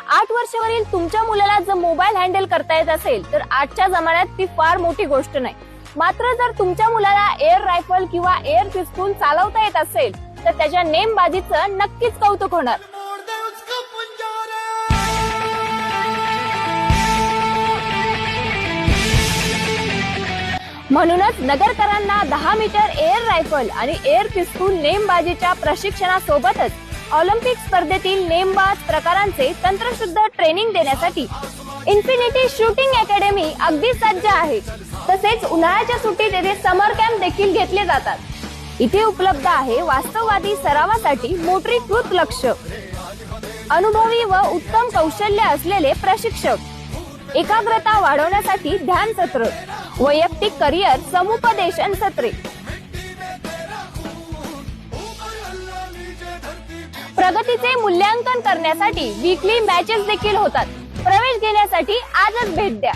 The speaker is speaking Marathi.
8 वर्षावरील तुमच्या मुलाला जर मोबाईल हँडल करता येत असेल तर आजच्या जमान्यात ती फार मोठी गोष्ट नाही। मात्र जर तुमच्या मुलाला एअर रायफल किंवा एअर पिस्तूल चालवता येत असेल तर त्याच्या नेमबाजीचं नक्कीच कौतुक होणार। म्हणूनच नगरकरांना 10 मीटर एअर रायफल आणि एअर पिस्तूल नेमबाजीच्या प्रशिक्षणासोबतच ऑलिम्पिक स्पर्धेतील नेमबाज प्रकारांचे तंत्रशुद्ध ट्रेनिंग देण्यासाठी इन्फिनिटी शूटिंग अकॅडमी अगदी सज्ज आहे। तसेच उन्हाळ्याच्या सुट्टीत येथे समर कॅम्प देखील घेतले जातात। इथे उपलब्ध आहे वास्तववादी सरावासाठी मोटरीकृत लक्ष, अनुभवी व उत्तम कौशल्य असलेले प्रशिक्षक, एकाग्रता वाढवण्यासाठी ध्यान सत्र, वैयक्तिक करिअर समुपदेशन सत्रे, प्रगतीचे मूल्यांकन करण्यासाठी वीकली मॅचेस देखील होतात। प्रवेश घेण्यासाठी आजच भेट द्या।